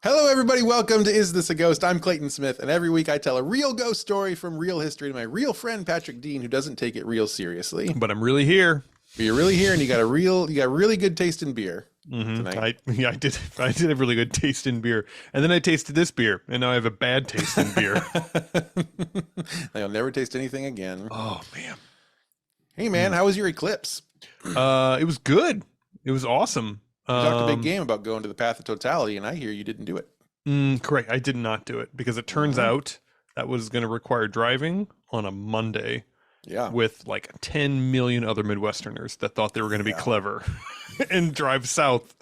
Hello, everybody. Welcome to Is This a Ghost? I'm Clayton Smith, and every week I tell a real ghost story from real history to my real friend Patrick Dean, who doesn't take it real seriously. But I'm really here. But you're really here, and you got really good taste in beer tonight. I did have really good taste in beer, and then I tasted this beer, and now I have a bad taste in beer. I'll never taste anything again. Oh man! Hey man, how was your eclipse? It was good. It was awesome. You talked a big game about going to the path of totality, and I hear you didn't do it. Correct. I did not do it because it turns out that was going to require driving on a Monday. Yeah. With like 10 million other Midwesterners that thought they were going to be clever and drive south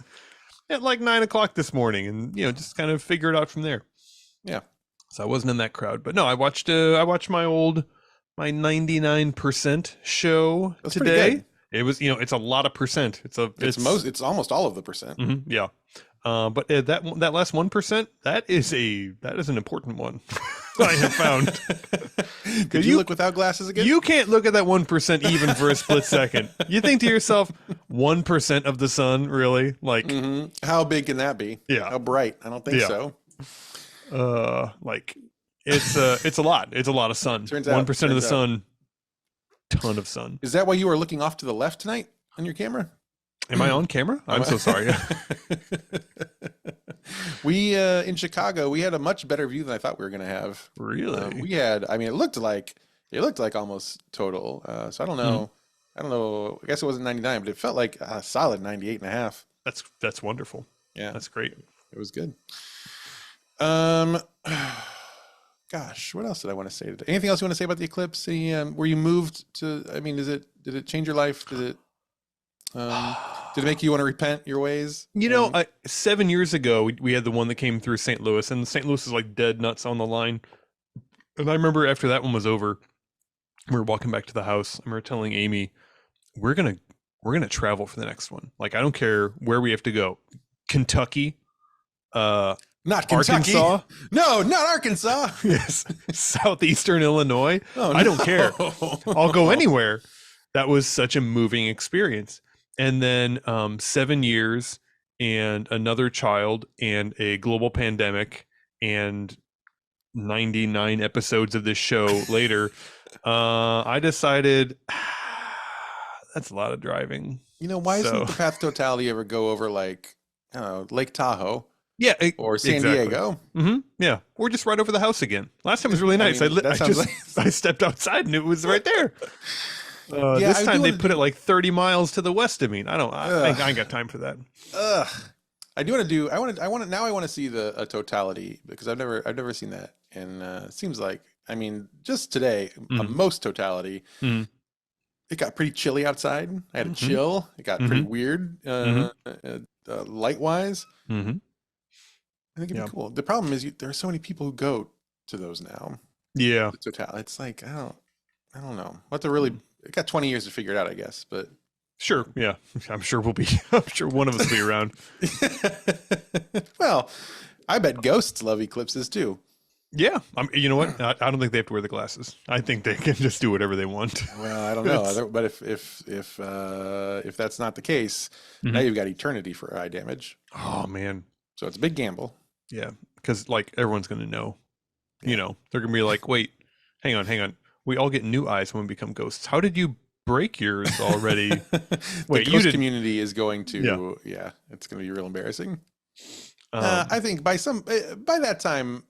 at like 9 o'clock this morning, and just kind of figure it out from there. Yeah. So I wasn't in that crowd, but no, I watched my 99% show That's today. It was, it's a lot of percent. It's almost all of the percent. Yeah. But that last 1%, that is an important one. I have found. Could you look without glasses again? You can't look at that 1% even for a split second. You think to yourself, 1% of the sun, really? Like, how big can that be? Yeah. How bright? I don't think so. Like it's a lot. It's a lot of sun. 1% of the sun. Ton of sun. Is that why you were looking off to the left tonight on your camera? Am I on camera? I'm so sorry. We in Chicago, we had a much better view than I thought we were going to have. Really? We had. I mean, it looked like almost total. So I don't know. I don't know. I guess it wasn't 99, but it felt like a solid 98 and a half. That's wonderful. Yeah, that's great. It was good. Gosh, what else did I want to say today? Anything else you want to say about the eclipse? Were you moved to? I mean, did it change your life? Did it make you want to repent your ways? 7 years ago, we had the one that came through St. Louis, and St. Louis is like dead nuts on the line. And I remember after that one was over, we were walking back to the house. I remember telling Amy, we're gonna travel for the next one. Like, I don't care where we have to go. Kentucky, not Kentucky. Arkansas. No, not Arkansas. Yes, southeastern Illinois. Oh, I don't care. I'll go anywhere. That was such a moving experience. And then 7 years and another child and a global pandemic and 99 episodes of this show later, I decided that's a lot of driving. Why doesn't the path totality ever go over like, I don't know, Lake Tahoe? Yeah, or San Diego. Yeah, or just right over the house again. Last time was really nice. I stepped outside and it was right there. This time they put it like 30 miles to the west of me. I ain't got time for that. I want to see the totality, because I've never seen that, and it seems like, I mean, just today, most totality. It got pretty chilly outside. I had a chill. It got pretty weird, light wise. I think it'd be cool. The problem is there are so many people who go to those now. Yeah, totality. It's like I don't know. What to really. It got 20 years to figure it out, I guess. But sure, yeah, I'm sure one of us will be around. Well, I bet ghosts love eclipses too. Yeah, you know what? I don't think they have to wear the glasses. I think they can just do whatever they want. Well, I don't know, but if that's not the case, now you've got eternity for eye damage. Oh man! So it's a big gamble. Yeah, because like everyone's gonna know. Yeah. They're gonna be like, wait, hang on. We all get new eyes when we become ghosts. How did you break yours already? Wait, the ghost community is going to, it's going to be real embarrassing. I think by that time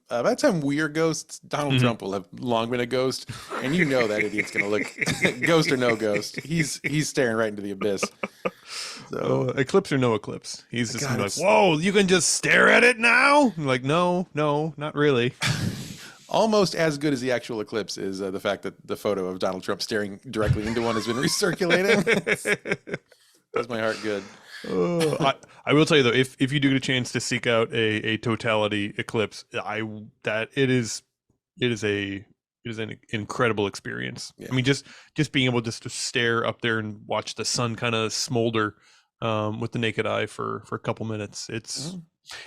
we're ghosts, Donald Trump will have long been a ghost, and that idiot's going to look ghost or no ghost. He's staring right into the abyss. So eclipse or no eclipse, he's just like, whoa, you can just stare at it now? I'm like, no, not really. Almost as good as the actual eclipse is the fact that the photo of Donald Trump staring directly into one has been recirculating. Does my heart good. I will tell you though, if you do get a chance to seek out a totality eclipse, it is an incredible experience. Yeah. I mean, just being able just to stare up there and watch the sun kind of smolder with the naked eye for a couple minutes.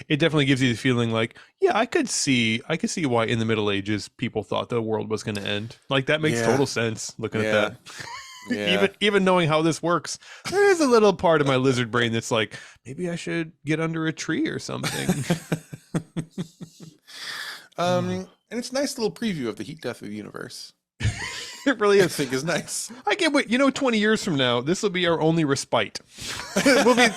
It definitely gives you the feeling like, yeah, I could see why in the Middle Ages people thought the world was going to end. Like that makes total sense looking at that. Yeah. Even knowing how this works, there's a little part of my lizard brain that's like, maybe I should get under a tree or something. And it's a nice little preview of the heat death of the universe. It really I is. think is nice. I can't wait. 20 years from now, this will be our only respite. We'll be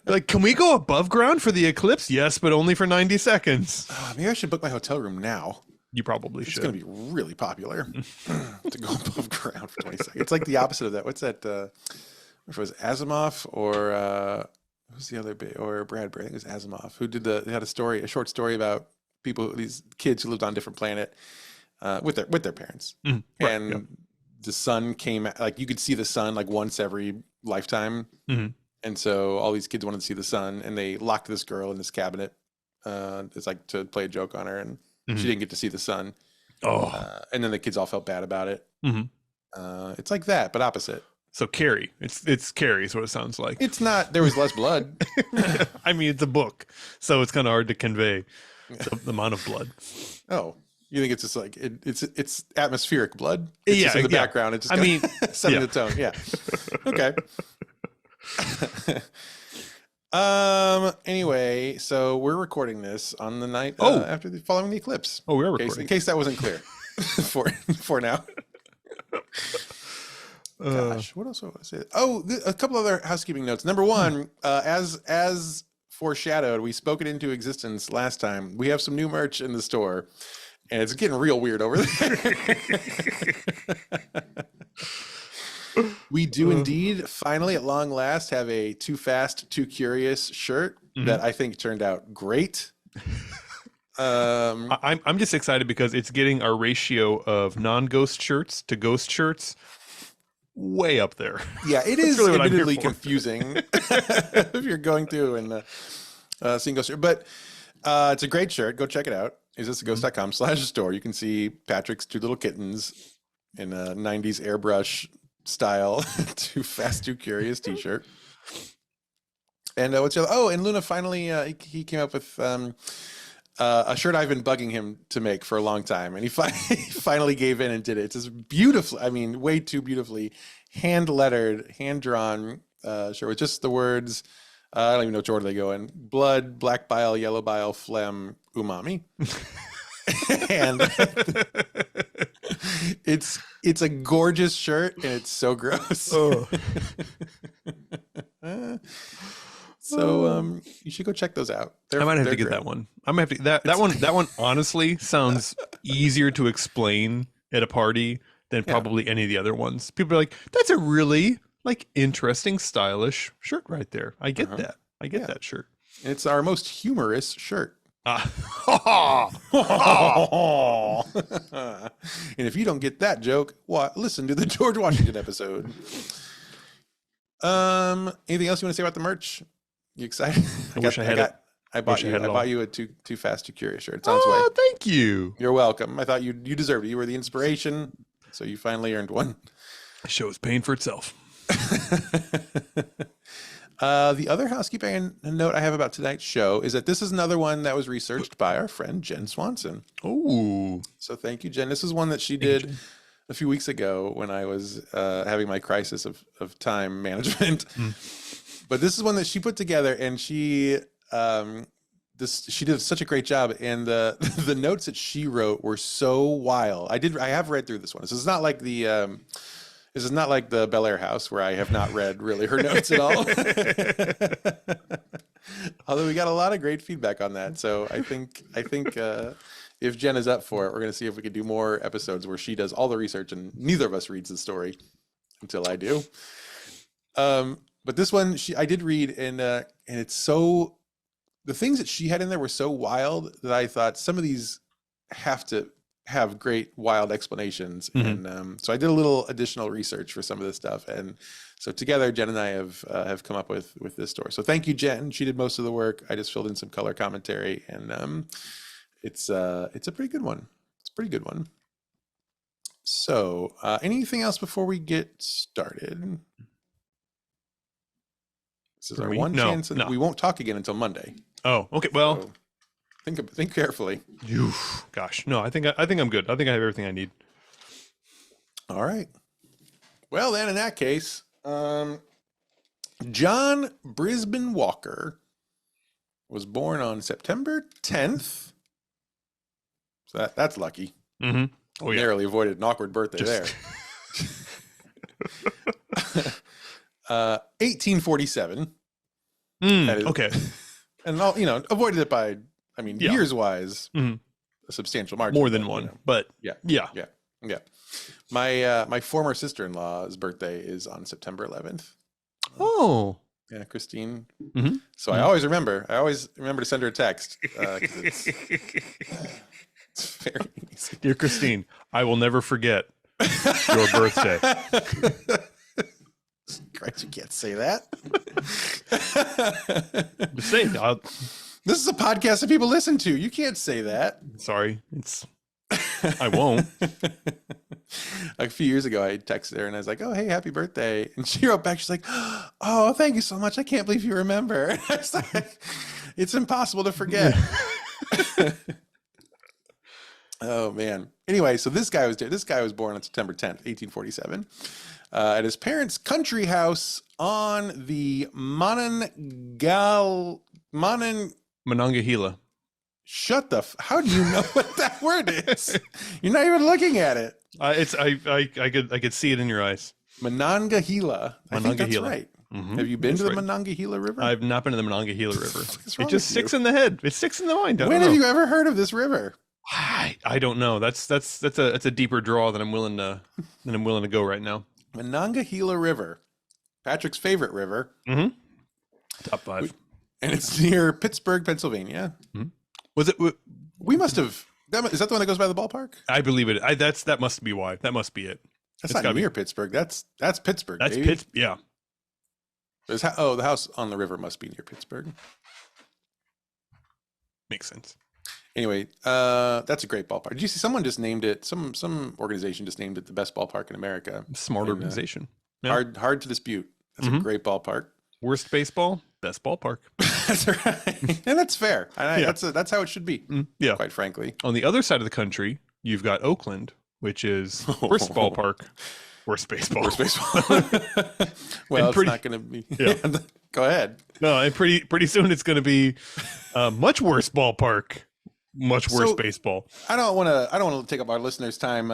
like, can we go above ground for the eclipse? Yes, but only for 90 seconds. Maybe I should book my hotel room now. You probably should. It's going to be really popular to go above ground for 20 seconds. It's like the opposite of that. What's that? If it was Asimov or who's the other or Bradbury? I think it was Asimov who they had a short story about these kids who lived on a different planet with their parents, Right, and the sun came like you could see the sun like once every lifetime, and so all these kids wanted to see the sun, and they locked this girl in this cabinet. It's like to play a joke on her, and she didn't get to see the sun. And then the kids all felt bad about it. It's like that, but opposite. So Carrie, it's Carrie is what it sounds like. It's not. There was less blood. I mean, it's a book, so it's kind of hard to convey the amount of blood. Oh, you think it's just like it's atmospheric blood? Yeah, just in the background. It's just setting the tone. Yeah. Okay. Anyway, so we're recording this on the night following the eclipse. Oh, we are recording. In case that wasn't clear for now. Gosh, what else was it? Oh, a couple other housekeeping notes. Number one, as foreshadowed, we spoke it into existence last time. We have some new merch in the store, and it's getting real weird over there. We do indeed, finally, at long last, have a Too Fast, Too Curious shirt that I think turned out great. I'm just excited because it's getting our ratio of non-ghost shirts to ghost shirts way up there. Yeah, it is really admittedly confusing if you're going through and seeing ghost shirt. But it's a great shirt. Go check it out. Existaghost.com/store. You can see Patrick's two little kittens in a 90s airbrush style Too Fast, Too Curious t-shirt. And what's the other? Oh, and Luna finally he came up with a shirt I've been bugging him to make for a long time, and he finally gave in and did it. It's this beautiful, I mean, way too beautifully hand-lettered, hand-drawn shirt with just the words, I don't even know which order they go in: blood, black bile, yellow bile, phlegm, umami. And it's a gorgeous shirt, and it's so gross. So you should go check those out. I might have to get that one. I'm gonna have to that one honestly sounds easier to explain at a party than probably any of the other ones. People are like, that's a really interesting, stylish shirt right there. I get that. I get that shirt. It's our most humorous shirt. And if you don't get that joke, listen to the George Washington episode. Anything else you want to say about the merch? You excited? I bought you a Too Fast, Too Curious shirt. It's on its way. Oh, thank you. You're welcome. I thought you deserved it. You were the inspiration, so you finally earned one. The show is paying for itself. The other housekeeping note I have about tonight's show is that this is another one that was researched by our friend Jen Swanson. Oh, so thank you, Jen. This is one that she did a few weeks ago when I was having my crisis of time management. But this is one that she put together, and she did such a great job. And the notes that she wrote were so wild. I have read through this one. So it's not like this is not like the Bel Air house where I have not read really her notes at all. Although we got a lot of great feedback on that. So I think if Jen is up for it, we're going to see if we can do more episodes where she does all the research and neither of us reads the story until I do. But this one I did read, and it's so, the things that she had in there were so wild that I thought some of these have to have great wild explanations. And so I did a little additional research for some of this stuff, and so together Jen and I have come up with this story. So thank you, Jen. She did most of the work. I just filled in some color commentary, and it's a pretty good one. It's a pretty good one. So anything else before we get started? This is our one chance, and we won't talk again until Monday. Oh, okay. Well, so think carefully. Gosh, no. I think I'm good. I think I have everything I need. All right. Well, then, in that case, John Brisbane Walker was born on September 10th, So that's lucky. Mm-hmm. Oh yeah. Narrowly avoided an awkward birthday there. 1847. Okay. And avoided it by, years wise, a substantial margin. More than one, but yeah. My former sister-in-law's birthday is on September 11th. Oh. Yeah, Christine. Mm-hmm. So I always remember to send her a text. It's very easy. Dear Christine, I will never forget your birthday. Christ, you can't say that. Just saying. This is a podcast that people listen to. You can't say that. Sorry. I won't. A few years ago, I texted her and I was like, "Oh, hey, happy birthday!" And she wrote back, she's like, "Oh, thank you so much. I can't believe you remember." And I was like, "It's impossible to forget." Oh man. Anyway, so this guy was born on September 10th, 1847, at his parents' country house on the Monongahela. Shut the! How do you know what that word is? You're not even looking at it. I could see it in your eyes. Monongahela. I think that's right. Mm-hmm. Have you been to the Monongahela River? I've not been to the Monongahela River. It just sticks in the head. It sticks in the mind. When have you ever heard of this river? I don't know. That's a deeper draw than I'm willing to go right now. Monongahela River, Patrick's favorite river. Mm-hmm. Top 5. And it's near Pittsburgh, Pennsylvania. Mm-hmm. Was it? We must have. Is that the one that goes by the ballpark? I believe it. That must be why. That must be it. That's not near Pittsburgh. That's Pittsburgh. That's Pittsburgh. Yeah. The house on the river must be near Pittsburgh. Makes sense. Anyway, that's a great ballpark. Did you see someone just named it? Some organization just named it the best ballpark in America. Smart organization. Yeah. Hard to dispute. That's a great ballpark. Worst baseball, best ballpark. That's right, and that's fair. That's how it should be. Yeah, quite frankly. On the other side of the country, you've got Oakland, which is worst ballpark, worst baseball. Worst baseball. Well, it's not going to be. Yeah. Go ahead. No, and pretty soon it's going to be much worse ballpark. Much worse baseball. I don't want to take up our listeners' time,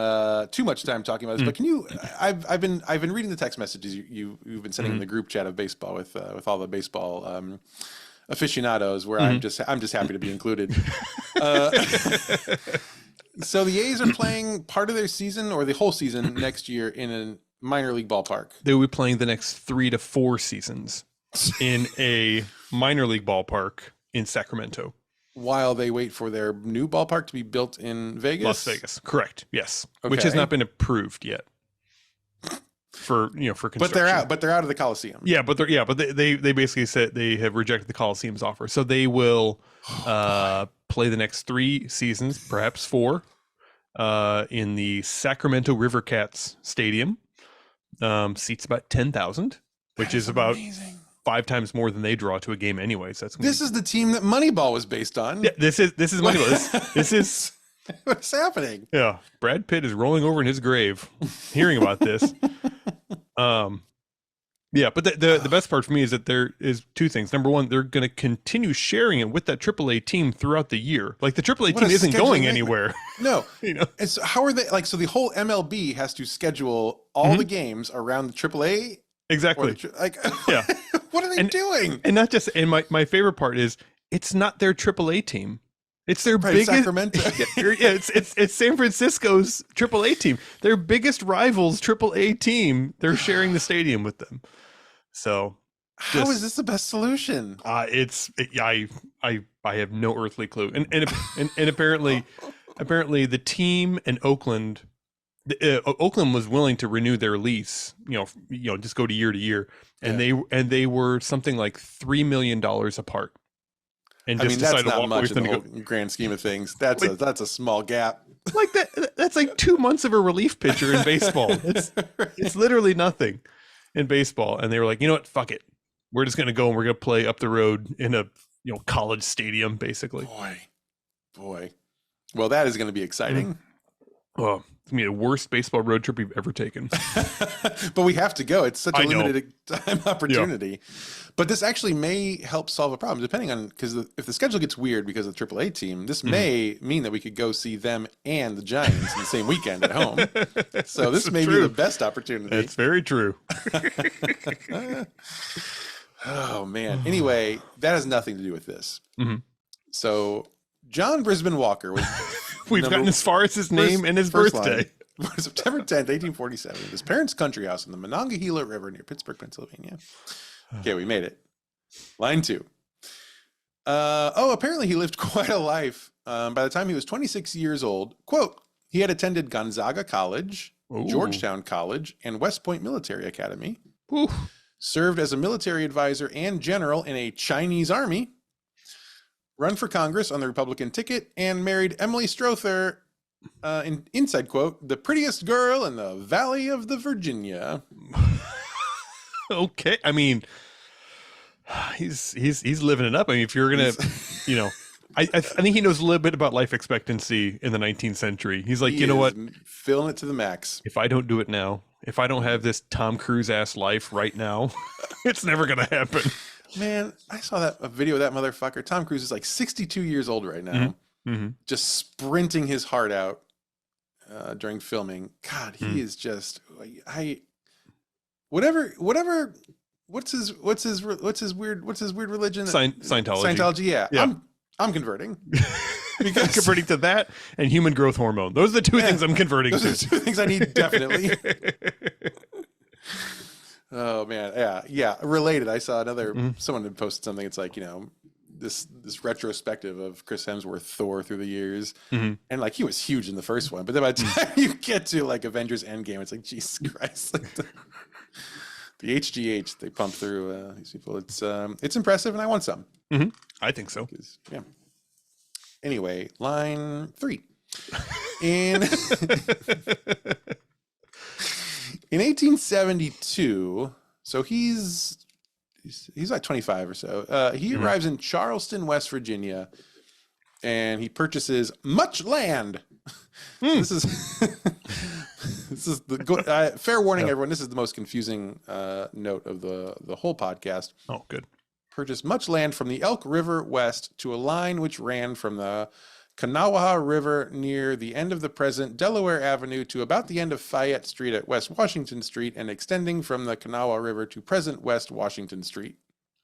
too much time talking about this. But can you? I've been reading the text messages you've been sending in the group chat of baseball with all the baseball aficionados, where I'm just happy to be included. So the A's are playing part of their season or the whole season next year in a minor league ballpark. They will be playing the next 3 to 4 seasons in a minor league ballpark in Sacramento. While they wait for their new ballpark to be built in Vegas? Las Vegas, correct. Yes, okay. Which has not been approved yet for construction. But they're out of the Coliseum. Yeah, but they basically said they have rejected the Coliseum's offer, so they will play the next 3 seasons, perhaps 4, in the Sacramento River Cats Stadium. Seats about 10,000, which is about amazing. 5 times more than they draw to a game anyway. So this is the team that Moneyball was based on. Yeah, this is Moneyball. This is what's happening. Yeah, Brad Pitt is rolling over in his grave, hearing about this. Yeah, but the best part for me is that there is 2 things. Number one, they're going to continue sharing it with that AAA team throughout the year. Like the AAA team isn't going anywhere. No, And so how are they? Like, so the whole MLB has to schedule all the games around the AAA. Exactly. Yeah. What are they doing? And not just. And my favorite part is it's not their AAA team. It's their biggest. Sacramento. It's San Francisco's AAA team. Their biggest rivals AAA team. They're sharing the stadium with them. So, how is this the best solution? I have no earthly clue. And apparently the team in Oakland. Oakland was willing to renew their lease, just go to year, and they were something like $3 million apart. And just that's decided to not walk much away in the grand scheme of things. That's a small gap. Like that's like 2 months of a relief pitcher in baseball. It's literally nothing in baseball. And they were like, you know what, fuck it, we're just gonna go and we're gonna play up the road in a college stadium, basically. Boy, well, that is going to be exciting. Well, It's gonna be the worst baseball road trip we've ever taken. But we have to go. It's such a limited time opportunity. Yeah. But this actually may help solve a problem, depending on, because if the schedule gets weird because of the AAA team, this may mean that we could go see them and the Giants in the same weekend at home. So this may be the best opportunity. It's very true. Oh, man. Anyway, that has nothing to do with this. So John Brisbane Walker was... We've gotten as far as his name and his birthday. September 10th, 1847, at his parents' country house in the Monongahela River near Pittsburgh, Pennsylvania. Okay, we made it. Line 2. Apparently he lived quite a life. By the time he was 26 years old, quote, he had attended Gonzaga College, Georgetown College, and West Point Military Academy. Ooh. Served as a military advisor and general in a Chinese army. Run for Congress on the Republican ticket, and married Emily Strother, inside quote, the prettiest girl in the Valley of the Virginia. Okay, I mean, he's living it up. I mean, if you're gonna, I think he knows a little bit about life expectancy in the 19th century. He's like, you know what, filling it to the max. If I don't do it now, if I don't have this Tom Cruise ass life right now, it's never gonna happen. Man, I saw a video of that motherfucker. Tom Cruise is like 62 years old right now, just sprinting his heart out during filming. God, he is just whatever. What's his weird religion? Scientology. Yeah. I'm converting. Because I'm converting to that and human growth hormone. Those are the two things I'm converting to. Those are the two things I need definitely. Oh man, yeah. Related, I saw someone had posted something. It's like, this retrospective of Chris Hemsworth Thor through the years, and like he was huge in the first one, but then by the time you get to like Avengers Endgame, it's like Jesus Christ, like the HGH they pump through these people. It's impressive, and I want some. I think so. Yeah. Anyway, line 3. In 1872, so he's like 25 or so. He arrives in Charleston, West Virginia, and he purchases much land. So this is the fair warning, everyone. This is the most confusing note of the whole podcast. Oh, good. Purchased much land from the Elk River west to a line which ran from the Kanawha River near the end of the present Delaware Avenue to about the end of Fayette Street at West Washington Street, and extending from the Kanawha River to present West Washington Street.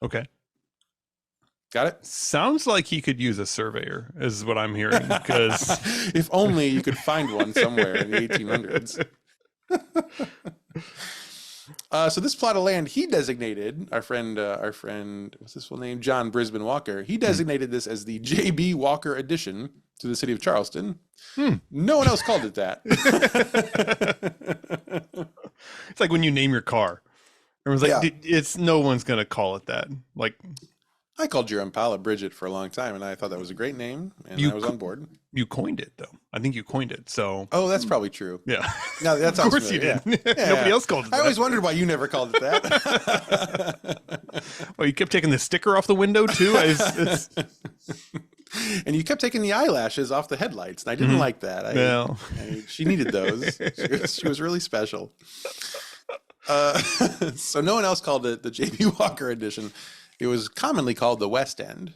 Okay. Got it? Sounds like he could use a surveyor, is what I'm hearing. Because if only you could find one somewhere in the 1800s. So this plot of land, he designated, our friend, what's his full name? John Brisbane Walker. He designated this as the J.B. Walker addition to the city of Charleston. No one else called it that. It's like when you name your car. Everyone's like, no one's going to call it that. Like, I called your Impala Bridget for a long time, and I thought that was a great name, and I was on board. You coined it, though. I think you coined it. So. Oh, that's probably true. Yeah. No, that sounds of course familiar. You did. Yeah. Nobody else called it that. I always wondered why you never called it that. Well, you kept taking the sticker off the window, too. And you kept taking the eyelashes off the headlights, and I didn't like that. She needed those. She was really special. So no one else called it the J.B. Walker edition. It was commonly called the West End.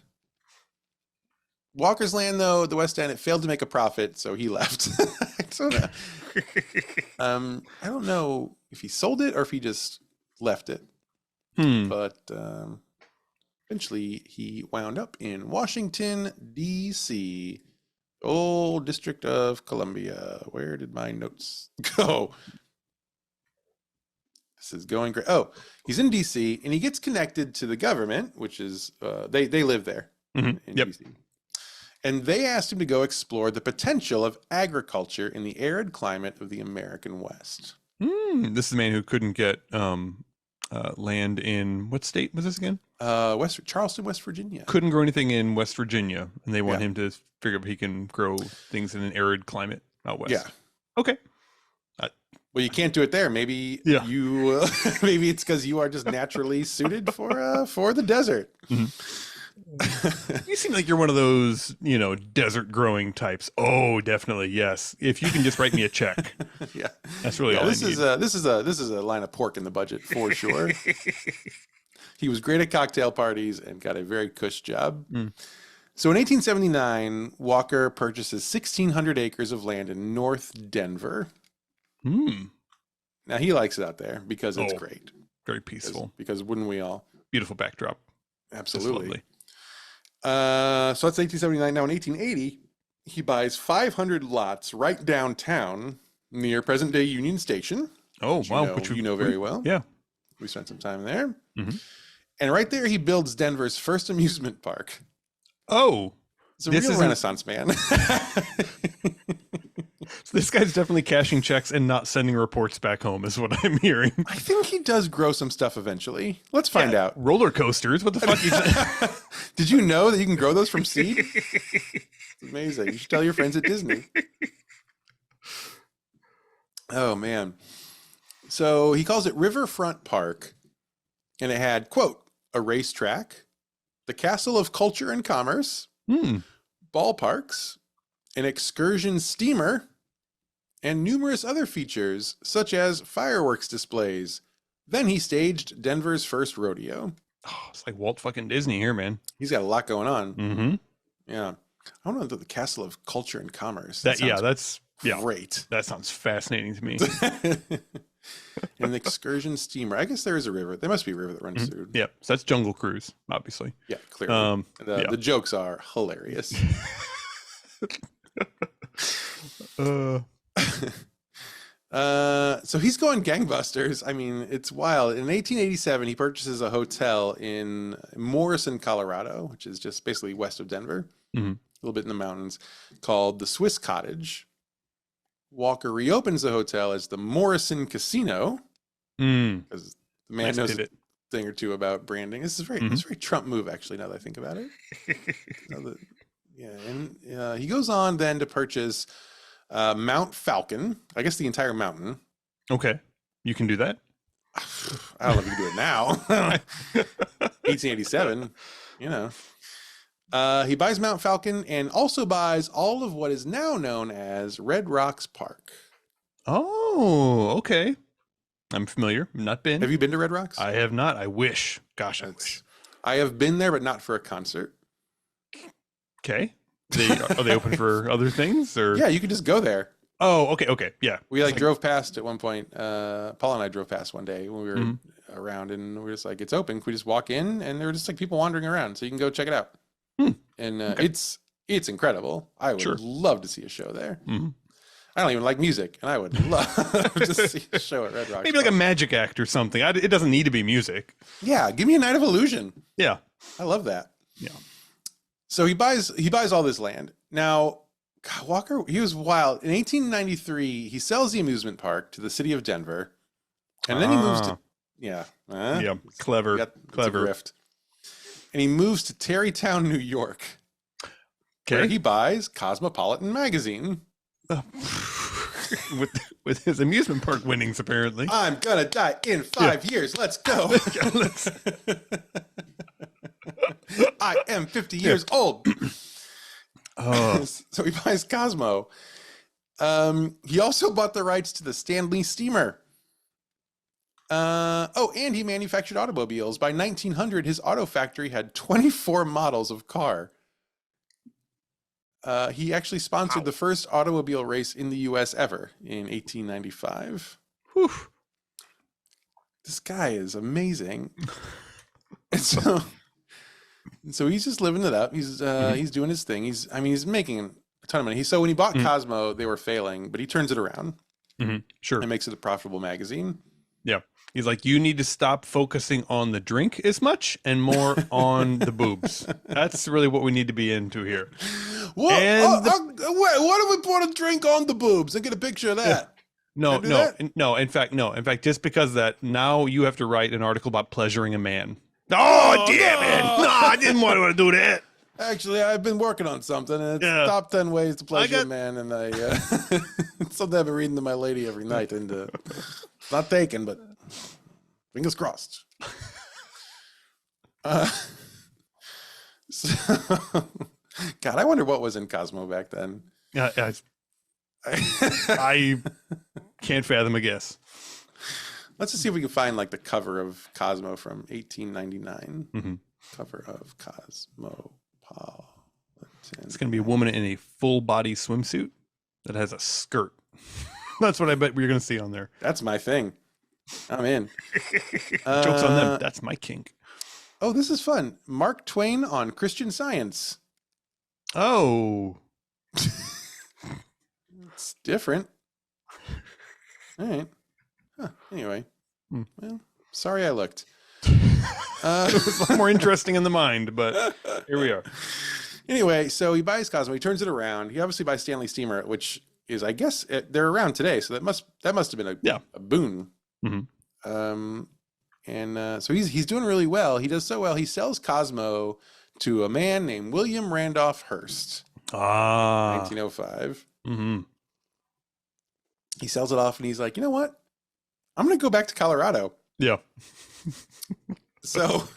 Walker's land, though, the West End, it failed to make a profit, so he left. I don't know if he sold it or if he just left it. But eventually he wound up in Washington, D.C., old District of Columbia. Where did my notes go? This is going great. Oh, he's in D.C. and he gets connected to the government, which is they live there in D.C. And they asked him to go explore the potential of agriculture in the arid climate of the American West. This is a man who couldn't get land in, what state was this again? Charleston, West Virginia. Couldn't grow anything in West Virginia, and they want him to figure out if he can grow things in an arid climate out west. Yeah. Okay. Well, you can't do it there. Maybe maybe it's because you are just naturally suited for the desert. You seem like you're one of those, desert growing types. Oh, definitely, yes. If you can just write me a check, Yeah, that's really all this I need. this is a line of pork in the budget for sure. He was great at cocktail parties and got a very cush job. Mm. So in 1879, Walker purchases 1,600 acres of land in North Denver. Mm. Now he likes it out there because it's great. Very peaceful. Because wouldn't we all? Beautiful backdrop. Absolutely. So that's 1879. Now in 1880, he buys 500 lots right downtown near present-day Union Station. Oh, wow. Which you know very well. Yeah. We spent some time there. Mm-hmm. And right there, he builds Denver's first amusement park. Oh. It's a real Renaissance man. So this guy's definitely cashing checks and not sending reports back home is what I'm hearing. I think he does grow some stuff eventually. Let's find out. Roller coasters? What the fuck? Did you know that you can grow those from seed? It's amazing. You should tell your friends at Disney. Oh, man. So he calls it Riverfront Park, and it had, quote, a racetrack, the Castle of Culture and Commerce, ballparks, an excursion steamer, and numerous other features, such as fireworks displays. Then he staged Denver's first rodeo. Oh, it's like Walt fucking Disney here, man. He's got a lot going on. Mm-hmm. Yeah. I don't know the Castle of Culture and Commerce. That's great. That sounds fascinating to me. An excursion steamer. I guess there is a river. There must be a river that runs through. Yeah. So that's Jungle Cruise, obviously. Yeah, clearly. The jokes are hilarious. So he's going gangbusters. I mean, it's wild. In 1887, he purchases a hotel in Morrison, Colorado, which is just basically west of Denver, a little bit in the mountains, called the Swiss Cottage. Walker reopens the hotel as the Morrison Casino because the man knows a thing or two about branding. This is it's a very Trump move, actually, now that I think about it. And he goes on then to purchase Mount Falcon, I guess the entire mountain. Okay. You can do that? I don't know if you can do it now. 1887, He buys Mount Falcon and also buys all of what is now known as Red Rocks Park. Oh, okay. I'm familiar. Not been. Have you been to Red Rocks? I have not. I wish. Gosh, I wish. I have been there, but not for a concert. Okay. Are they open for other things? Or yeah, you can just go there. Oh, okay. Yeah. We drove past at one point. Paul and I drove past one day when we were around, and we were just like, it's open. Can we just walk in? And there were just like people wandering around, so you can go check it out. And it's incredible. I would love to see a show there. I don't even like music, and I would love to see a show at Red Rocks. Maybe like a magic act or something. It doesn't need to be music. Yeah, give me a night of illusion. Yeah, I love that. Yeah. So he buys all this land. Now, God, Walker, he was wild. In 1893, he sells the amusement park to the city of Denver, and then he moves to clever. Grift. And he moves to Tarrytown, New York, where he buys Cosmopolitan magazine. with his amusement park winnings, apparently. I'm gonna die in 5 years. Let's go. I am 50 years old. So he buys Cosmo. He also bought the rights to the Stanley steamer. And he manufactured automobiles. By 1900, his auto factory had 24 models of car. He actually sponsored the first automobile race in the U.S. ever in 1895. Whew. This guy is amazing. And so he's just living it up. He's doing his thing. He's making a ton of money. So when he bought Cosmo, they were failing, but he turns it around. Sure. And makes it a profitable magazine. Yeah. He's like, you need to stop focusing on the drink as much and more on the boobs. That's really what we need to be into here. What if we put a drink on the boobs and get a picture of that? No. In fact, just because of that, now you have to write an article about pleasuring a man. Oh, damn it. No, I didn't want to do that. Actually, I've been working on something, and it's top 10 ways to pleasure a man, and it's something I've been reading to my lady every night, and it's not taken, but fingers crossed. So, God, I wonder what was in Cosmo back then. Yeah, I can't fathom a guess. Let's just see if we can find like the cover of Cosmo from 1899. Mm-hmm. Cover of Cosmopolitan. It's going to be a woman in a full body swimsuit that has a skirt. That's what I bet we're going to see on there. That's my thing. I'm in. Joke's on them. That's my kink. Oh, this is fun. Mark Twain on Christian Science. Oh. It's different. All right. Huh. Anyway. Well, sorry I looked. It was a lot more interesting in the mind, but here we are. Anyway, so he buys Cosmo. He turns it around. He obviously buys Stanley Steamer, which is, I guess, they're around today. So that must have been a boon. Mm-hmm. So he's doing really well. He does so well. He sells Cosmo to a man named William Randolph Hearst. 1905. Mm-hmm. He sells it off and he's like, you know what? I'm going to go back to Colorado. Yeah. So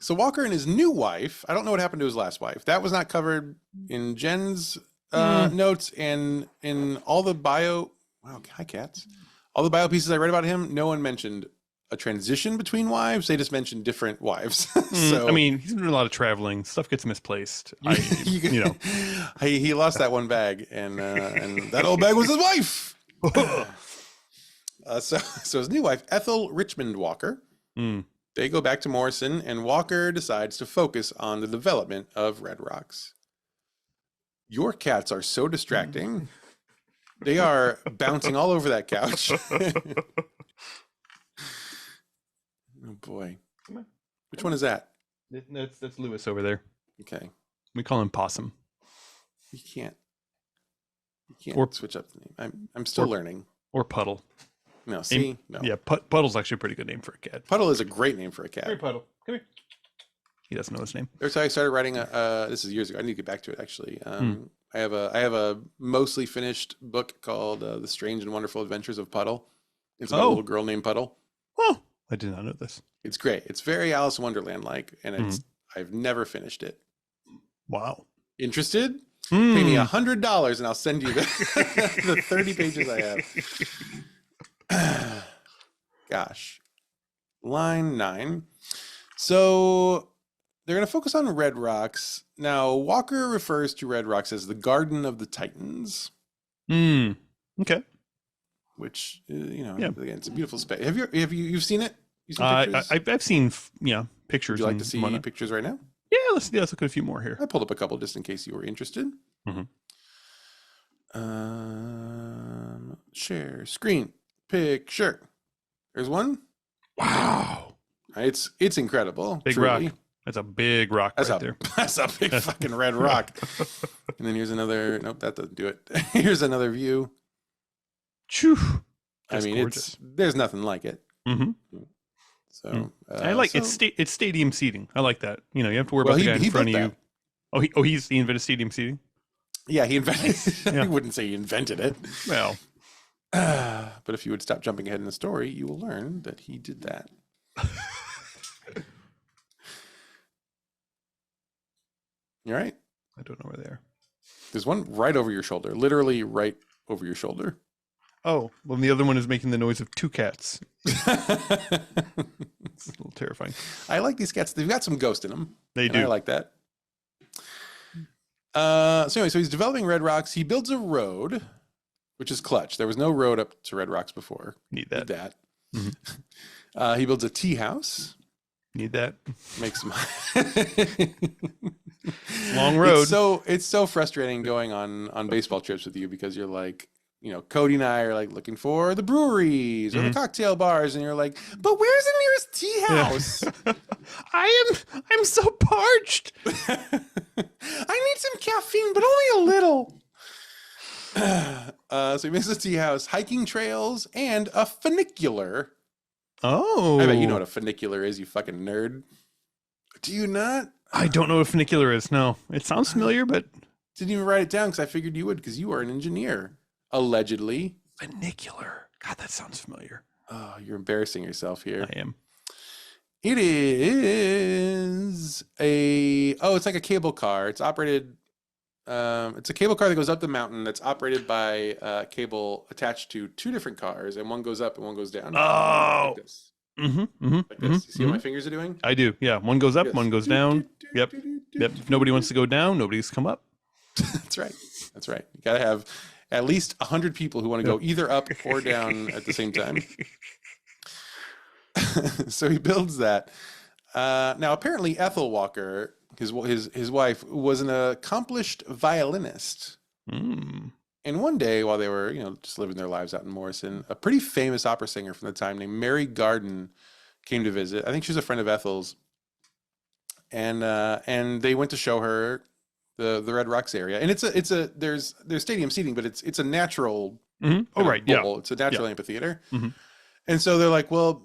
Walker and his new wife, I don't know what happened to his last wife. That was not covered in Jen's notes, and in all the bio. Wow, hi cats. All the bio pieces I read about him, no one mentioned a transition between wives. They just mentioned different wives. So I mean, he's been doing a lot of traveling. Stuff gets misplaced. He lost that one bag, and that old bag was his wife. So his new wife, Ethel Richmond Walker. They go back to Morrison, and Walker decides to focus on the development of Red Rocks. Your cats are so distracting. They are bouncing all over that couch. Oh boy. Which one is that? That's Lewis over there. Okay. We call him Possum. You can't switch up the name. I'm still learning. Or Puddle. No, see? No. Yeah, Puddle's actually a pretty good name for a cat. Puddle is a great name for a cat. Come here, Puddle. Come here. He doesn't know his name. There's how I started writing this is years ago. I need to get back to it actually. I have a mostly finished book called The Strange and Wonderful Adventures of Puddle. It's about a little girl named Puddle. Oh, I did not know this. It's great. It's very Alice in Wonderland like, and I've never finished it. Wow. Interested? Pay me $100 and I'll send you the 30 pages I have. Gosh. Line 9. So they're going to focus on Red Rocks. Now, Walker refers to Red Rocks as the Garden of the Titans. Okay. Which, again, it's a beautiful space. Have you seen it? I've seen, pictures. Would you like to see pictures right now? Yeah, let's look at a few more here. I pulled up a couple just in case you were interested. Share screen picture. There's one. Wow. It's incredible. Big truly. rock. That's a big rock there. That's a big fucking red rock. And then here's another. Nope, that doesn't do it. Here's another view. Phew. I mean, there's nothing like it. So I like it's stadium seating. I like that. You have to worry about the guy in front of you. He invented stadium seating. Yeah, he invented. I wouldn't say he invented it. Well, but if you would stop jumping ahead in the story, you will learn that he did that. You all right? I don't know where they are. There's one right over your shoulder, literally right over your shoulder. Oh, well, the other one is making the noise of two cats. It's a little terrifying. I like these cats. They've got some ghost in them. They do. I like that. So he's developing Red Rocks. He builds a road, which is clutch. There was no road up to Red Rocks before. Need that. He builds a tea house. Need that. Makes some long road. It's so frustrating going on baseball trips with you because you're like, Cody and I are like looking for the breweries or the cocktail bars, and you're like, but where's the nearest tea house? I'm so parched. I need some caffeine, but only a little. So he makes a tea house, hiking trails, and a funicular. Oh. I bet you know what a funicular is, you fucking nerd. Do you not? I don't know what a funicular is. No. It sounds familiar, but didn't even write it down because I figured you would because you are an engineer. Allegedly. Funicular. God, that sounds familiar. Oh, you're embarrassing yourself here. I am. It is it's like a cable car. It's operated. It's a cable car that goes up the mountain that's operated by cable attached to two different cars, and one goes up and one goes down. Oh. Like this. Like this. You see what my fingers are doing? I do. Yeah. One goes up, one goes down. Yep. If nobody wants to go down, nobody's come up. That's right. That's right. You got to have at least 100 people who want to go either up or down at the same time. So he builds that. Now, apparently, Ethel Walker, his wife, was an accomplished violinist. And one day, while they were just living their lives out in Morrison, a pretty famous opera singer from the time named Mary Garden came to visit. I think she was a friend of Ethel's, and they went to show her the Red Rocks area. And there's stadium seating, but it's a natural. Oh right, yeah. It's a natural amphitheater. And so they're like, well,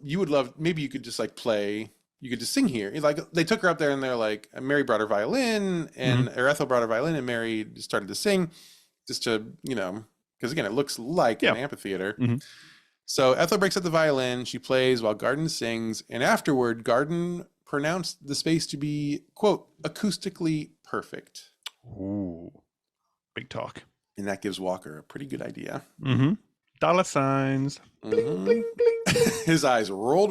maybe you could just like play. You could just sing here. Like they took her up there, and they're like, Mary brought her violin, or Ethel brought her violin, and Mary started to sing, just to because again, it looks like an amphitheater. So Ethel breaks up the violin, she plays while Garden sings, and afterward, Garden pronounced the space to be, quote, acoustically perfect. Ooh, big talk. And that gives Walker a pretty good idea. Dollar signs. Bling, bling, bling, bling. His eyes rolled,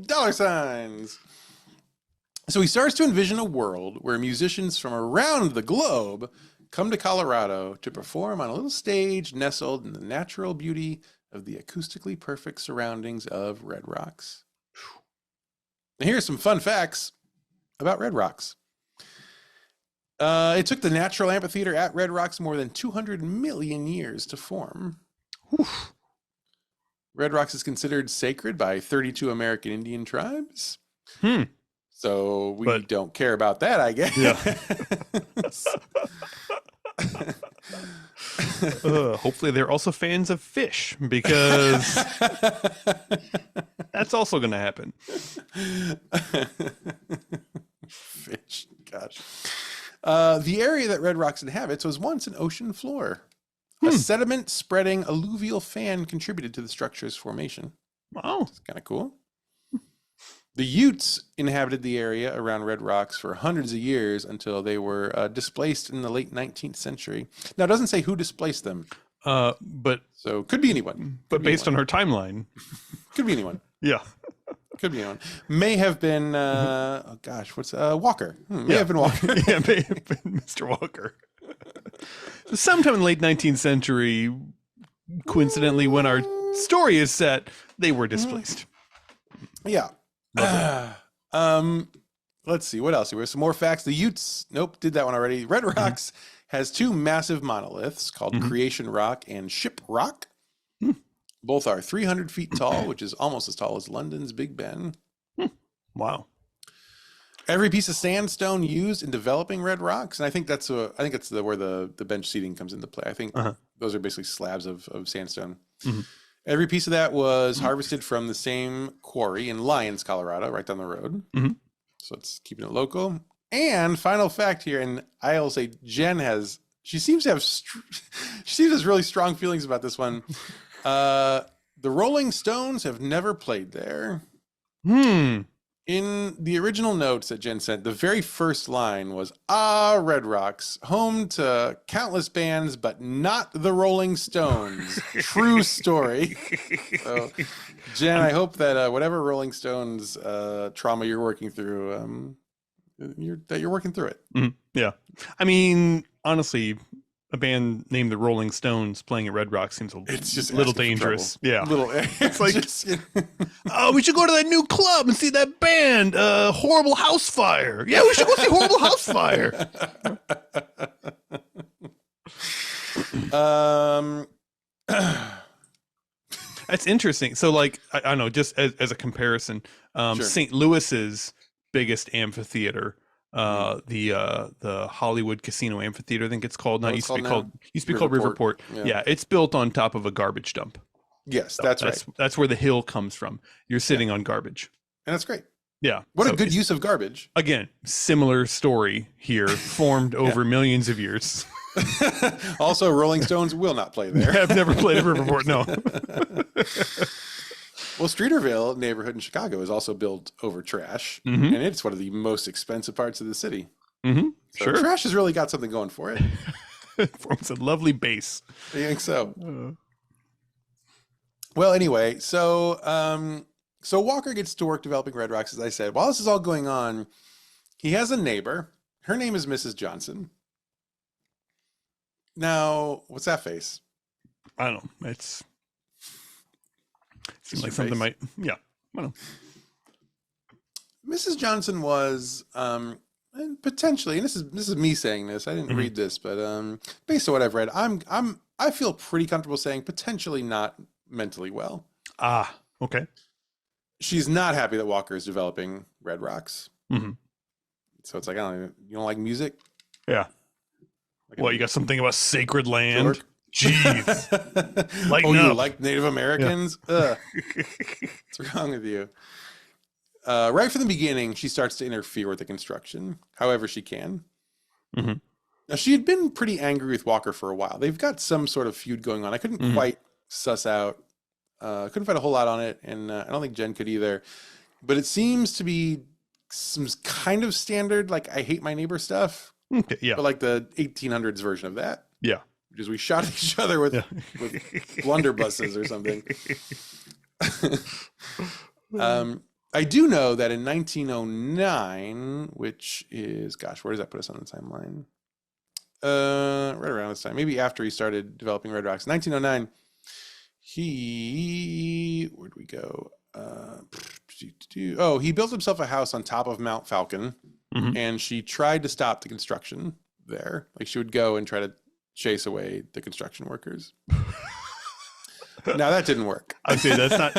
dollar signs. So he starts to envision a world where musicians from around the globe come to Colorado to perform on a little stage nestled in the natural beauty of the acoustically perfect surroundings of Red Rocks. And here are some fun facts about Red Rocks. It took the natural amphitheater at Red Rocks more than 200 million years to form. Oof. Red Rocks is considered sacred by 32 American Indian tribes. So we don't care about that, I guess. Yeah. Hopefully they're also fans of Phish, because that's also going to happen. Phish, gosh. The area that Red Rocks inhabits was once an ocean floor. A sediment spreading alluvial fan contributed to the structure's formation. Wow. It's kind of cool. The Utes inhabited the area around Red Rocks for hundreds of years until they were displaced in the late 19th century. Now, it doesn't say who displaced them. So could be anyone. But based on her timeline. Could be anyone. Yeah. Could be anyone. May have been, Walker. May have been Walker. Yeah, may have been Mr. Walker. So sometime in the late 19th century, coincidentally, when our story is set, they were displaced. Yeah. Let's see what else. There were some more facts. The Utes, did that one already. Red Rocks has two massive monoliths called Creation Rock and Ship Rock. Both are 300 feet tall, which is almost as tall as London's Big Ben. Wow. Every piece of sandstone used in developing Red Rocks, and I think that's where the bench seating comes into play. I think those are basically slabs of sandstone. Every piece of that was harvested from the same quarry in Lyons, Colorado, right down the road. So it's keeping it local. And final fact here, and I'll say Jen seems to have really strong feelings about this one. The Rolling Stones have never played there. In the original notes that Jen sent, the very first line was, Red Rocks, home to countless bands, but not the Rolling Stones. True story. So, Jen, I hope that whatever Rolling Stones trauma you're working through, you're working through it. Yeah. I mean, honestly, a band named the Rolling Stones playing at Red Rock seems a little dangerous. Yeah. It's like, we should go to that new club and see that band, Horrible House Fire. Yeah, we should go see Horrible House Fire. That's interesting. So like, I don't know, just as a comparison, St. Louis's biggest amphitheater, the Hollywood Casino Amphitheater, I think it's called now. Used to be called Riverport. Yeah, it's built on top of a garbage dump. Yes, that's right. That's where the hill comes from. You're sitting on garbage. And that's great. Yeah. What a good use of garbage. Again, similar story here, formed over millions of years. Also, Rolling Stones will not play there. I've never played at Riverport, no. Well, Streeterville neighborhood in Chicago is also built over trash, Mm-hmm. and it's one of the most expensive parts of the city. Mm-hmm. So Sure. trash has really got something going for it. Forms a lovely base. I think so. Well, anyway, so Walker gets to work developing Red Rocks, as I said. While this is all going on, he has a neighbor. Her name is Mrs. Johnson. Now, what's that face? I don't know. It seems like something face? might. Yeah. I don't know. Mrs. Johnson was and potentially, and this is me saying this. I didn't read this, but based on what I've read, I feel pretty comfortable saying potentially not mentally well. Ah, okay. She's not happy that Walker is developing Red Rocks. Mm-hmm. So it's like, you don't like music? Yeah. Like What, you got something about sacred land? Dork? Jeez. Lighten you up. like Native Americans? Ugh. What's wrong with you? Right from the beginning, she starts to interfere with the construction, however she can. Mm-hmm. Now, she had been pretty angry with Walker for a while. They've got some sort of feud going on. I couldn't quite suss out. Couldn't find a whole lot on it, and I don't think Jen could either. But it seems to be some kind of standard, like I hate my neighbor stuff. Okay, yeah. But like the 1800s version of that. Yeah. Which is we shot each other with blunderbusses or something. I do know that in 1909, which is, gosh, where does that put us on the timeline? Right around this time, maybe after he started developing Red Rocks. 1909, where'd we go? He built himself a house on top of Mount Falcon, and she tried to stop the construction there. Like she would go and try to chase away the construction workers. Now that didn't work. I'd say that's not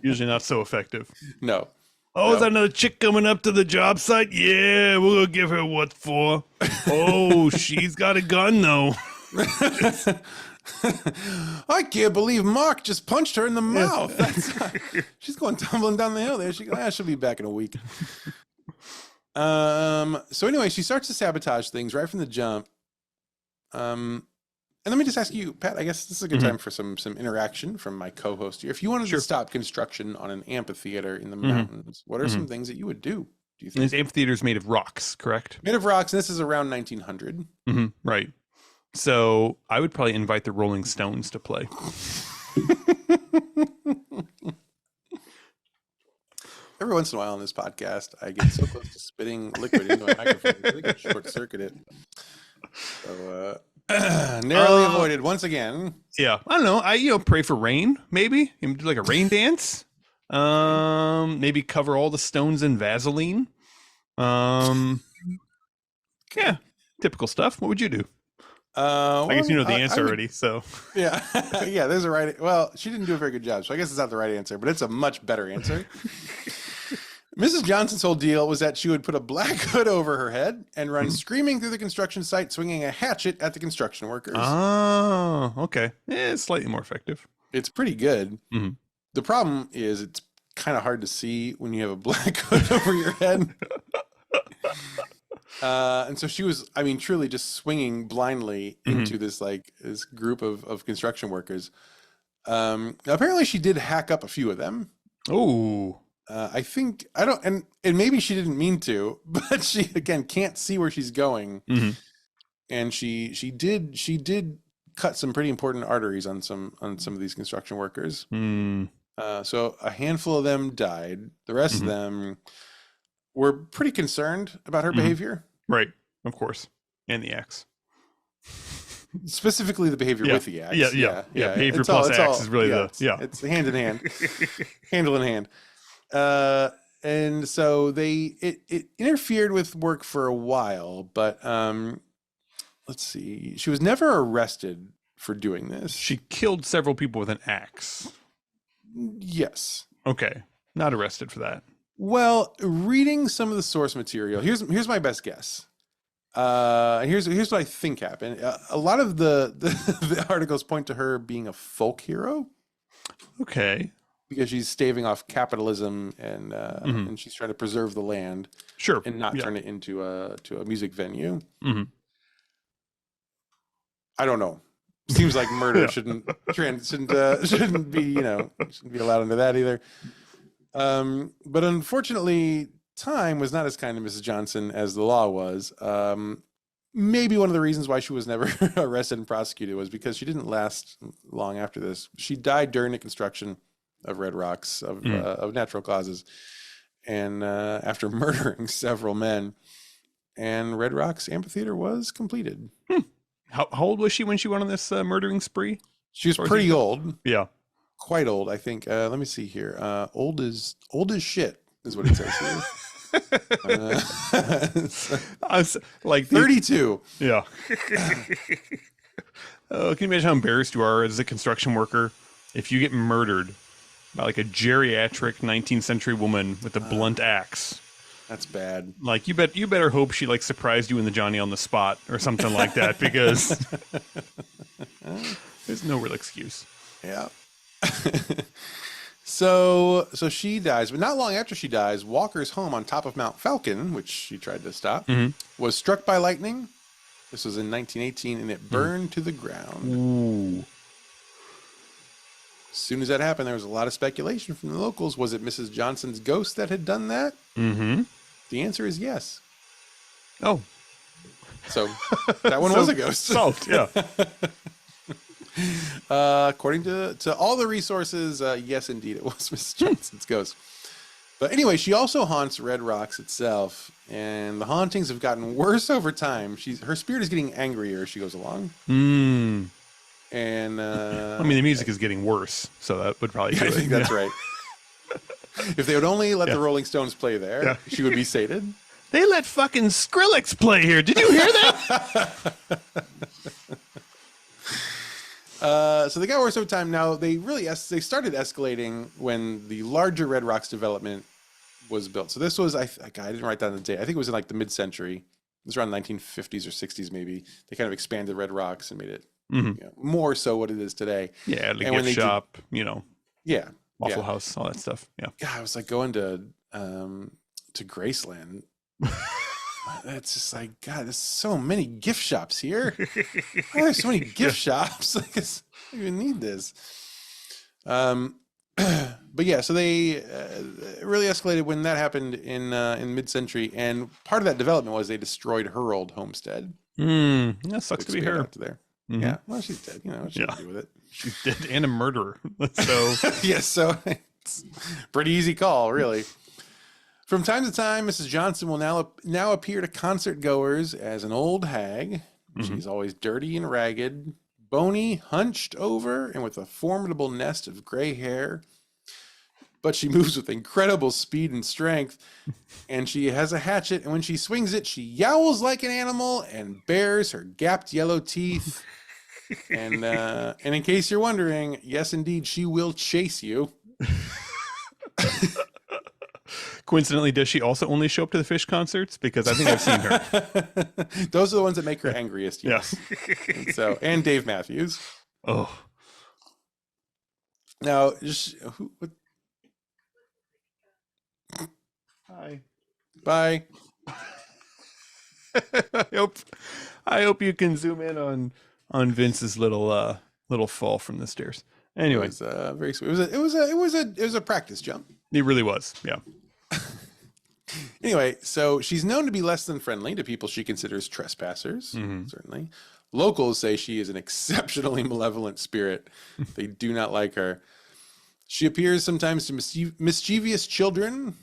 usually not so effective. No. Oh, is that another chick coming up to the job site? Yeah, we'll give her what for. Oh, she's got a gun though. I can't believe Mark just punched her in the mouth. She's going tumbling down the hill there. She'll be back in a week. So anyway, she starts to sabotage things right from the jump. And let me just ask you, Pat, I guess this is a good time for some interaction from my co-host here. If you wanted to stop construction on an amphitheater in the mountains, what are some things that you would do you think? This amphitheater is made of rocks, correct? Made of rocks, and this is around 1900. Right. So I would probably invite the Rolling Stones to play. Every once in a while on this podcast, I get so close to spitting liquid into my microphone. I think I short-circuit it. So, narrowly avoided once again. Yeah, I don't know. I pray for rain, maybe. Do like a rain dance. Maybe cover all the stones in Vaseline. Yeah, typical stuff. What would you do? I guess you know the answer already. So yeah, yeah. There's a right. Well, she didn't do a very good job, so I guess it's not the right answer, but it's a much better answer. Mrs. Johnson's whole deal was that she would put a black hood over her head and run screaming through the construction site, swinging a hatchet at the construction workers. Oh, okay. It's slightly more effective. It's pretty good. The problem is it's kind of hard to see when you have a black hood over your head. And so she was, truly just swinging blindly into this group of construction workers. Apparently she did hack up a few of them. Oh. And maybe she didn't mean to, but she again can't see where she's going, and she did cut some pretty important arteries on some of these construction workers. So a handful of them died. The rest of them were pretty concerned about her behavior. Right, of course, and the axe. Specifically, the behavior with the axe. Yeah. Behavior plus axe is really it's hand in hand, handle in hand. And so it interfered with work for a while, but let's see. She was never arrested for doing this. She killed several people with an axe. Yes. Okay. Not arrested for that. Well, reading some of the source material, here's my best guess. Here's what I think happened. A lot of the articles point to her being a folk hero. Okay. Because she's staving off capitalism and she's trying to preserve the land, and not turn it into a music venue. I don't know. seems like murder shouldn't be shouldn't be allowed under that either. But unfortunately, time was not as kind to Mrs. Johnson as the law was. Maybe one of the reasons why she was never arrested and prosecuted was because she didn't last long after this. She died during the construction of Red Rocks of natural causes, and after murdering several men. And Red Rocks Amphitheater was completed. How old was she when she went on this murdering spree? She was pretty old. Yeah, quite old, I think. Let me see here. Old as shit is what it says here. Like 32. Yeah. Can you imagine how embarrassed you are as a construction worker if you get murdered by like a geriatric 19th century woman with a blunt axe? That's bad. Like you better hope she like surprised you in the Johnny on the spot or something like that, because there's no real excuse. Yeah. So she dies, but not long after she dies, Walker's home on top of Mount Falcon, which she tried to stop, was struck by lightning. This was in 1918, and it burned to the ground. Ooh. As soon as that happened, there was a lot of speculation from the locals. Was it Mrs. Johnson's ghost that had done that? Mm-hmm. The answer is yes. Oh. So that one was a ghost. Solved, yeah. According to all the resources, yes, indeed, it was Mrs. Johnson's ghost. But anyway, she also haunts Red Rocks itself, and the hauntings have gotten worse over time. Her spirit is getting angrier as she goes along. And I mean, the music is getting worse, so that would probably do I it. think that's right. If they would only let the Rolling Stones play there, she would be sated. They let fucking Skrillex play here. Did you hear that? So they got worse over time. Now they started escalating when the larger Red Rocks development was built. So this was I didn't write down the date. I think it was in like the mid-century. It was around 1950s or 60s maybe. They kind of expanded Red Rocks and made it more so what it is today. Yeah, the gift shop, Yeah. Waffle House, all that stuff. Yeah. Yeah, I was like going to Graceland. It's just like, God, there's so many gift shops here. Why are there so many gift shops? Like, I don't even need this. But yeah, so they really escalated when that happened in mid-century, and part of that development was they destroyed her old homestead. That sucks to be her. Out to there. Yeah, well, she's dead. What she can do with it? She's dead and a murderer. So yes, so it's pretty easy call, really. From time to time, Mrs. Johnson will now appear to concert goers as an old hag. She's always dirty and ragged, bony, hunched over, and with a formidable nest of gray hair. But she moves with incredible speed and strength, and she has a hatchet, and when she swings it, she yowls like an animal and bares her gapped yellow teeth. And in case you're wondering, yes, indeed, she will chase you. Coincidentally, does she also only show up to the Phish concerts? Because I think I've seen her. Those are the ones that make her angriest. Yes. And Dave Matthews. Oh. Now, Hi. Bye. I hope you can zoom in on Vince's little fall from the stairs. Anyway, it was very sweet. It was a practice jump. It really was. Yeah. Anyway, so she's known to be less than friendly to people she considers trespassers. Certainly, locals say she is an exceptionally malevolent spirit. They do not like her. She appears sometimes to mischievous children,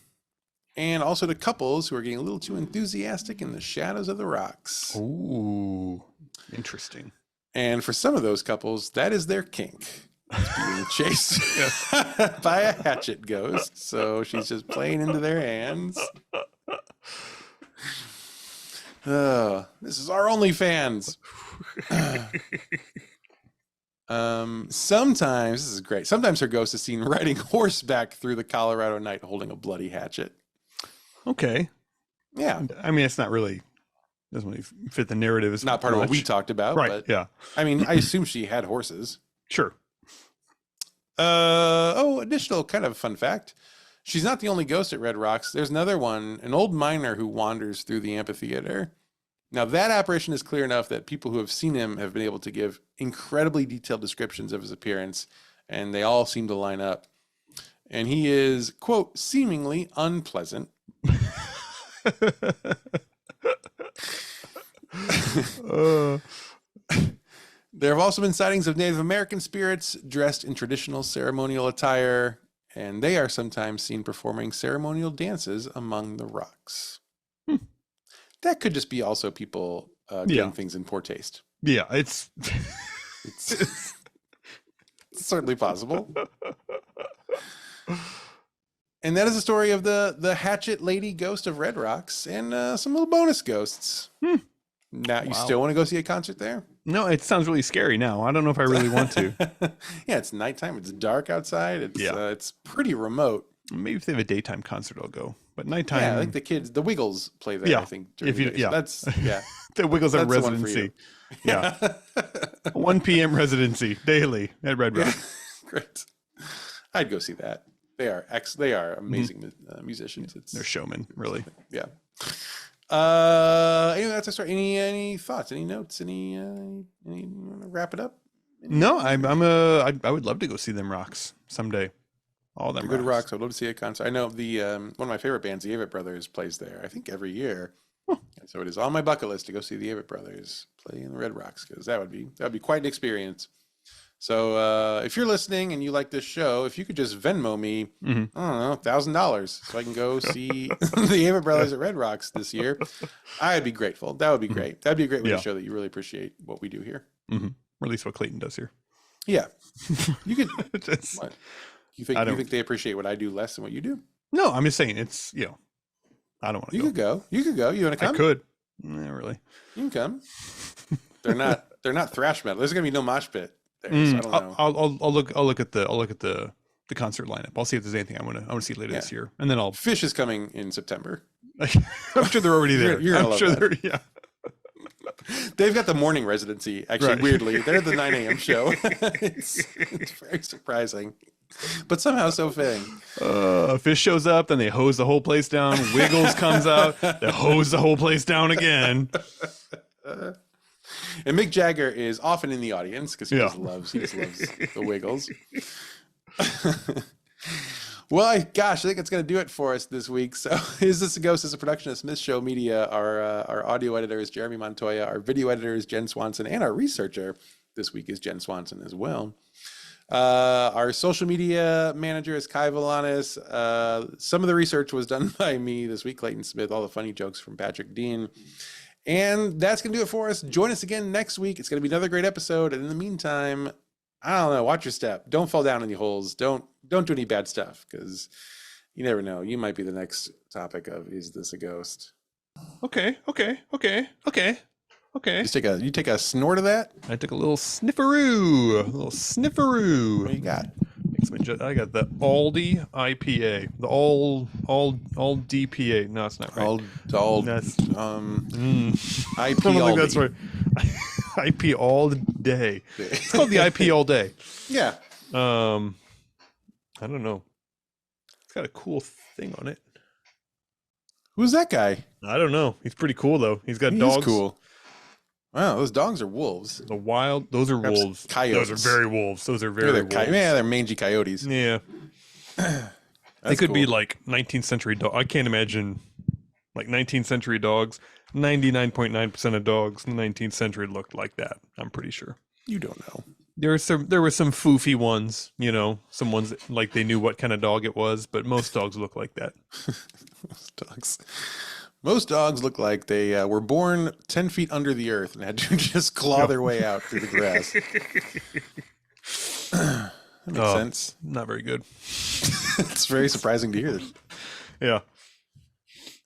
and also to couples who are getting a little too enthusiastic in the shadows of the rocks. Ooh, interesting. And for some of those couples, that is their kink. Being chased by a hatchet ghost. So she's just playing into their hands. This is our OnlyFans. Sometimes, this is great. Sometimes her ghost is seen riding horseback through the Colorado night holding a bloody hatchet. Okay. Yeah. I mean, it's not really, doesn't really fit the narrative. It's not part of what we talked about. Right. But, yeah. I mean, I assume she had horses. Sure. Additional kind of fun fact. She's not the only ghost at Red Rocks. There's another one, an old miner who wanders through the amphitheater Now, that apparition is clear enough that people who have seen him have been able to give incredibly detailed descriptions of his appearance, and they all seem to line up. And he is, quote, seemingly unpleasant. There have also been sightings of Native American spirits dressed in traditional ceremonial attire, and they are sometimes seen performing ceremonial dances among the rocks. That could just be also people doing things in poor taste. Yeah, it's certainly possible. And that is the story of the Hatchet Lady Ghost of Red Rocks and some little bonus ghosts. Now, you still want to go see a concert there? No, it sounds really scary now. I don't know if I really want to. Yeah, it's nighttime. It's dark outside. It's pretty remote. Maybe if they have a daytime concert, I'll go. But nighttime, yeah, like the kids, the Wiggles play there. I think. If you, that's the Wiggles have residency. Yeah, 1 p.m. residency daily at Red Rock. Great. I'd go see that. They are amazing musicians. They're showmen, really. Yeah. Anyway, that's our story. Any thoughts? Any notes? Any want to wrap it up? No, I would love to go see them rocks someday. All them good rocks. I'd love to see a concert. I know the one of my favorite bands, the Avett Brothers, plays there. I think every year. And so it is on my bucket list to go see the Avett Brothers play in the Red Rocks, because that would be quite an experience. So if you're listening and you like this show, if you could just Venmo me, I don't know, $1,000 so I can go see the Avett Brothers at Red Rocks this year, I'd be grateful. That would be great. That'd be a great way to show that you really appreciate what we do here. Or at least what Clayton does here. Yeah. You could. What? You think they appreciate what I do less than what you do? No, I'm just saying it's, I don't want to go. You could go. You want to come? I could. Not really. You can come. They're not thrash metal. There's gonna be no mosh pit. So I don't know. I'll look at the concert lineup. I'll see if there's anything I want to see later this year, and then Phish is coming in September. I'm sure they're already there. I'm sure they're They've got the morning residency. Actually, weirdly, they're the 9 a.m. show. It's very surprising, but somehow so fitting. Phish shows up, then they hose the whole place down. Wiggles comes out, they hose the whole place down again. And Mick Jagger is often in the audience because he just loves the Wiggles. Well, I think it's going to do it for us this week. So Is This a Ghost is a production of Smith Show Media. Our audio editor is Jeremy Montoya. Our video editor is Jen Swanson. And our researcher this week is Jen Swanson as well. Our social media manager is Kai Valanis. Some of the research was done by me this week, Clayton Smith. All the funny jokes from Patrick Dean. And that's going to do it for us. Join us again next week. It's going to be another great episode. And in the meantime, I don't know, watch your step. Don't fall down any holes. Don't do any bad stuff, because you never know. You might be the next topic of Is This a Ghost? Okay. You take a snort of that? I took a little snifferoo. What do you got? I got the Aldi IPA. The all DPA. No, it's not right. That's IP I don't think that's right. IP all day. It's called the IP all day. Yeah. I don't know. It's got a cool thing on it. Who's that guy? I don't know. He's pretty cool though. He's got dogs. He's cool. Wow, those dogs are wolves. Those are wolves. Coyotes. Those are very wolves. Those are very wolves. They're mangy coyotes. Yeah. They could be like 19th century dog. I can't imagine like 19th century dogs. 99.9% of dogs in the 19th century looked like that. I'm pretty sure. You don't know. There were some foofy ones, some ones that, like they knew what kind of dog it was, but most dogs look like that. Most dogs look like they were born 10 feet under the earth and had to just claw their way out through the grass. That makes sense. Not very good. It's very surprising to hear this. Yeah.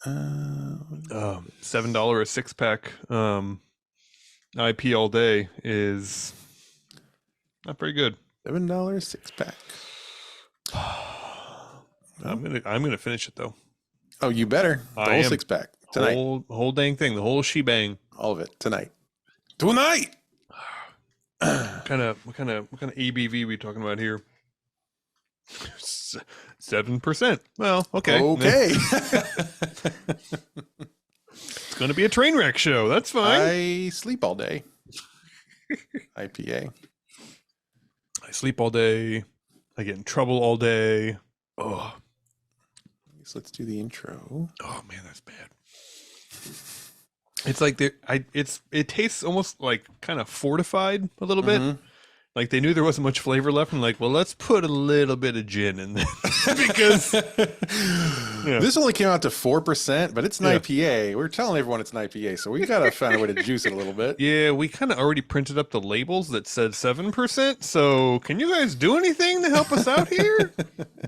$7 a 6-pack IP all day is not very good. $7 6-pack. I'm gonna finish it though. Oh, you better. The whole 6-pack tonight. Whole dang thing. The whole shebang. All of it tonight. Tonight. What kind of ABV we talking about here? 7%. Well, okay. Okay. It's going to be a train wreck show. That's fine. I sleep all day. IPA. I sleep all day. I get in trouble all day. Oh. So let's do the intro. Oh man, that's bad. It's like it tastes almost like kind of fortified a little bit. Like they knew there wasn't much flavor left, and like, well, let's put a little bit of gin in there because this only came out to 4%, but it's an IPA. We're telling everyone it's an IPA, so we gotta find a way to juice it a little bit. Yeah, we kind of already printed up the labels that said 7%. So can you guys do anything to help us out here?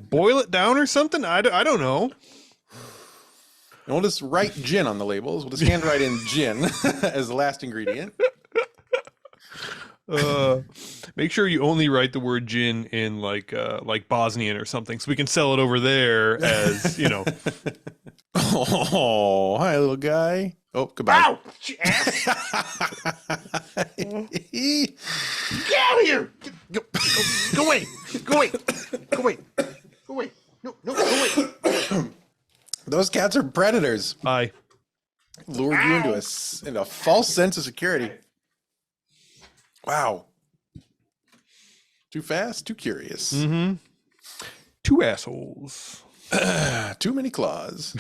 Boil it down or something? I don't know. And we'll just write gin on the labels. We'll just handwrite in gin as the last ingredient. Make sure you only write the word gin in like Bosnian or something, so we can sell it over there as, you know. Oh, hi, little guy. Oh, goodbye. Ow! Get out of here! Go away! Go away! Go away! Go away! No, go away! Those cats are predators. Hi. Lured you into a false sense of security. Wow. Too fast, too curious. Two assholes. Too many claws.